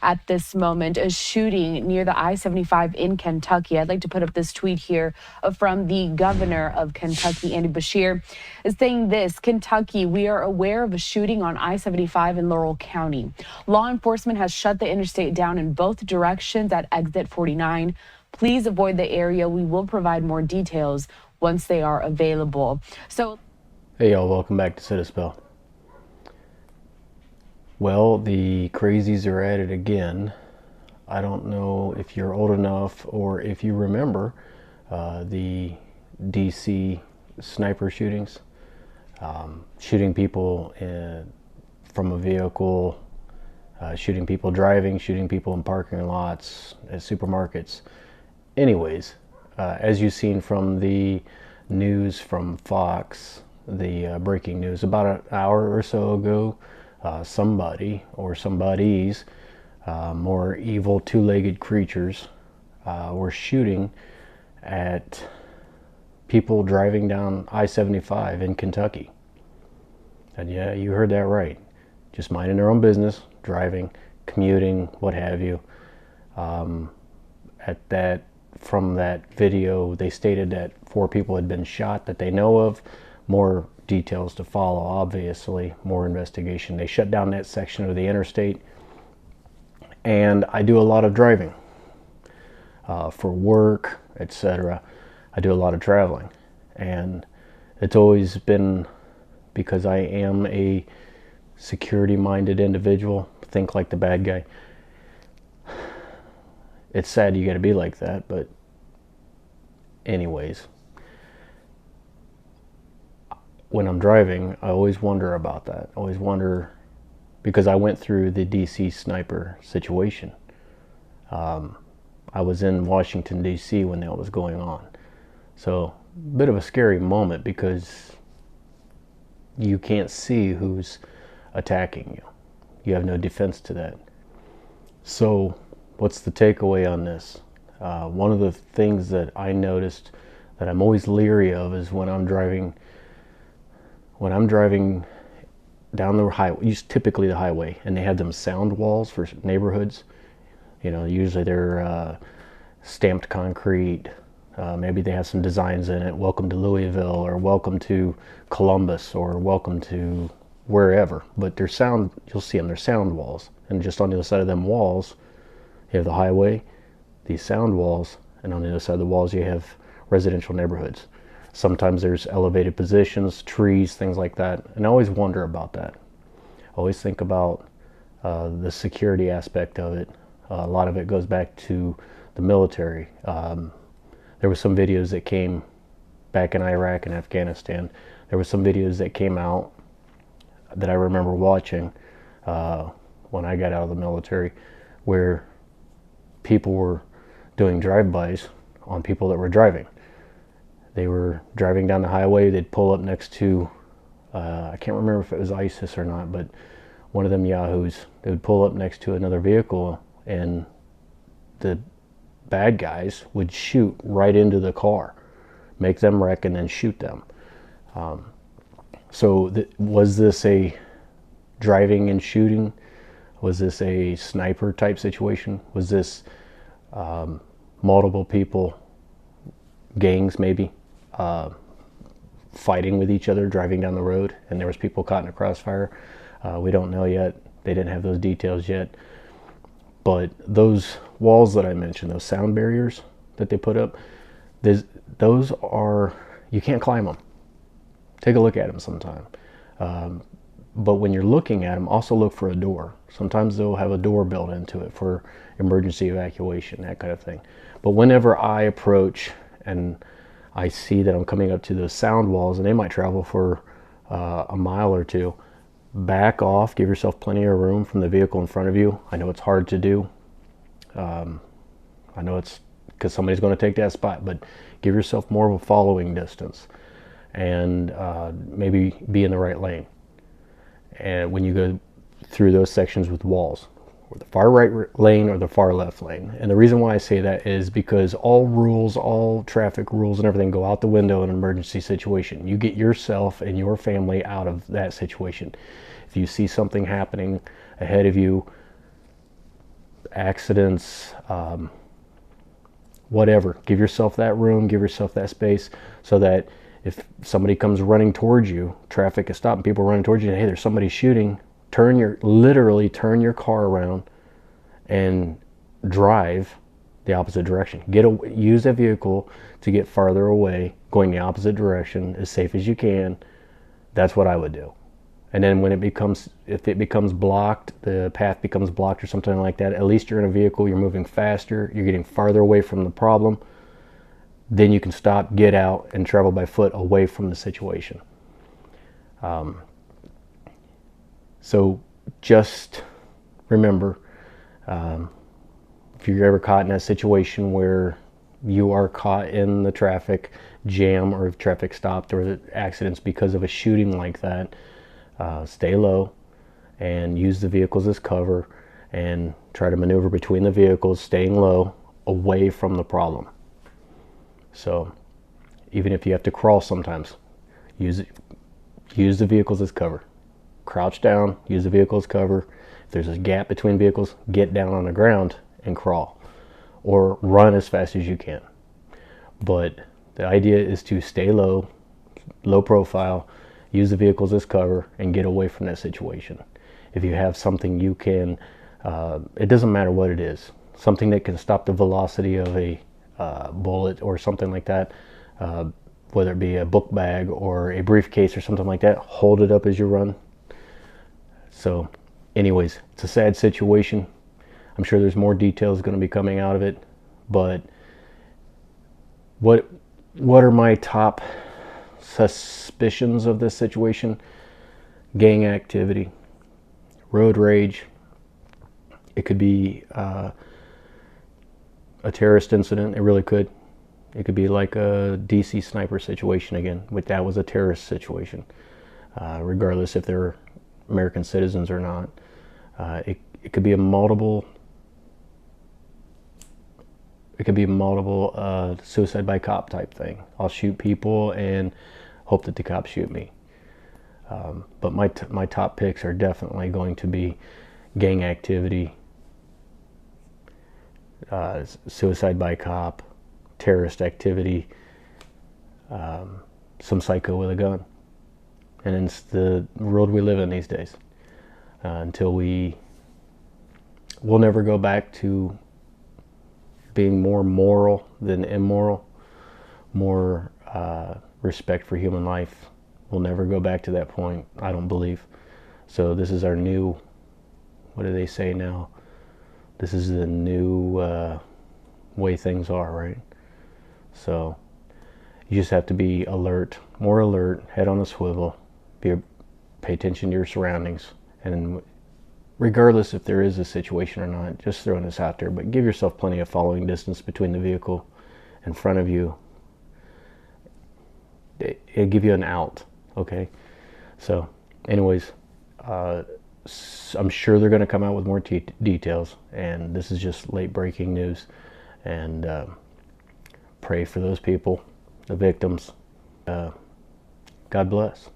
at this moment, a shooting near the I-75 in Kentucky. I'd like to put up this tweet here from the governor of Kentucky, Andy Beshear, is saying this: Kentucky, we are aware of a shooting on I-75 in Laurel County. Law enforcement has shut the interstate down in both directions at exit 49. Please avoid the area. We will provide more details once they are available. So, hey y'all, welcome back to Citispell. Well, the crazies are at it again. I don't know if you're old enough or if you remember the DC sniper shootings, shooting people from a vehicle, shooting people driving, shooting people in parking lots, at supermarkets. Anyways, as you've seen from the news from Fox, the breaking news about an hour or so ago, somebody or somebodies, more evil two-legged creatures, were shooting at people driving down I-75 in Kentucky. And yeah, you heard that right. Just minding their own business, driving, commuting, what have you. From that video, they stated that 4 people had been shot that they know of. More details to follow, obviously, more investigation. They shut down that section of the interstate. And I do a lot of driving for work, etc. I do a lot of traveling. And it's always been because I am a security-minded individual, think like the bad guy. It's sad you got to be like that, but anyways, when I'm driving, I always wonder about that. I always wonder, because I went through the DC sniper situation. I was in Washington, D.C. when that was going on. So, a bit of a scary moment because you can't see who's attacking you. You have no defense to that. So, what's the takeaway on this? One of the things that I noticed that I'm always leery of is when I'm driving down the highway, typically the highway, and they have them sound walls for neighborhoods. You know, usually they're stamped concrete. Maybe they have some designs in it. Welcome to Louisville, or welcome to Columbus, or welcome to wherever. But they're sound, you'll see them, they're sound walls. And just on the other side of them walls, you have the highway, these sound walls, and on the other side of the walls you have residential neighborhoods. Sometimes there's elevated positions, trees, things like that. And I always wonder about that. I always think about the security aspect of it. A lot of it goes back to the military. There were some videos that came back in Iraq and Afghanistan. There were some videos that came out that I remember watching when I got out of the military, where people were doing drive-bys on people that were driving. They were driving down the highway, they'd pull up next to, I can't remember if it was ISIS or not, but one of them yahoos, they would pull up next to another vehicle, and the bad guys would shoot right into the car, make them wreck, and then shoot them. Was this a driving and shooting? Was this a sniper type situation? Was this multiple people, gangs maybe, fighting with each other, driving down the road, and there was people caught in a crossfire? We don't know yet. They didn't have those details yet. But those walls that I mentioned, those sound barriers that they put up, those are, you can't climb them. Take a look at them sometime. But when you're looking at them, also look for a door. Sometimes they'll have a door built into it for emergency evacuation, that kind of thing. But whenever I approach and I see that I'm coming up to those sound walls, and they might travel for a mile or two, back off, give yourself plenty of room from the vehicle in front of you. I know it's hard to do. I know it's because somebody's going to take that spot, but give yourself more of a following distance, and maybe be in the right lane. And when you go through those sections with walls, or the far right lane or the far left lane. And the reason why I say that is because all rules, all traffic rules and everything go out the window in an emergency situation. You get yourself and your family out of that situation. If you see something happening ahead of you, accidents, whatever. Give yourself that room, give yourself that space, so that if somebody comes running towards you, traffic is stopped and people are running towards you, and hey, there's somebody shooting, literally turn your car around and drive the opposite direction. Use a vehicle to get farther away, going the opposite direction as safe as you can. That's what I would do. And then if it becomes blocked, the path becomes blocked or something like that, at least you're in a vehicle, you're moving faster, you're getting farther away from the problem. Then you can stop, get out, and travel by foot away from the situation. So just remember, if you're ever caught in a situation where you are caught in the traffic jam, or if traffic stopped, or the accidents because of a shooting like that, stay low and use the vehicles as cover, and try to maneuver between the vehicles, staying low, away from the problem. So even if you have to crawl sometimes, use the vehicles as cover. Crouch down, use the vehicle as cover. If there's a gap between vehicles, get down on the ground and crawl, or run as fast as you can. But the idea is to stay low profile, use the vehicles as cover, and get away from that situation. If you have something you can, it doesn't matter what it is, something that can stop the velocity of a bullet or something like that, whether it be a book bag or a briefcase or something like that, hold it up as you run. So anyways, it's a sad situation. I'm sure there's more details going to be coming out of it, but what are my top suspicions of this situation? Gang activity, road rage. It could be a terrorist incident. It really could. It could be like a DC sniper situation again, but that was a terrorist situation, regardless if they're American citizens or not. It could be a multiple suicide by cop type thing. I'll shoot people and hope that the cops shoot me. But my top picks are definitely going to be gang activity, suicide by cop, terrorist activity, some psycho with a gun. And it's the world we live in these days. Until we'll never go back to being more moral than immoral, more respect for human life. We'll never go back to that point, I don't believe. So this is our new, what do they say now? This is the new way things are, right? So you just have to be alert, more alert, head on a swivel, pay attention to your surroundings, and regardless if there is a situation or not, just throwing this out there, but give yourself plenty of following distance between the vehicle in front of you. It'll give you an out, okay? So anyways, I'm sure they're going to come out with more details, and this is just late breaking news, and pray for those people, the victims. God bless.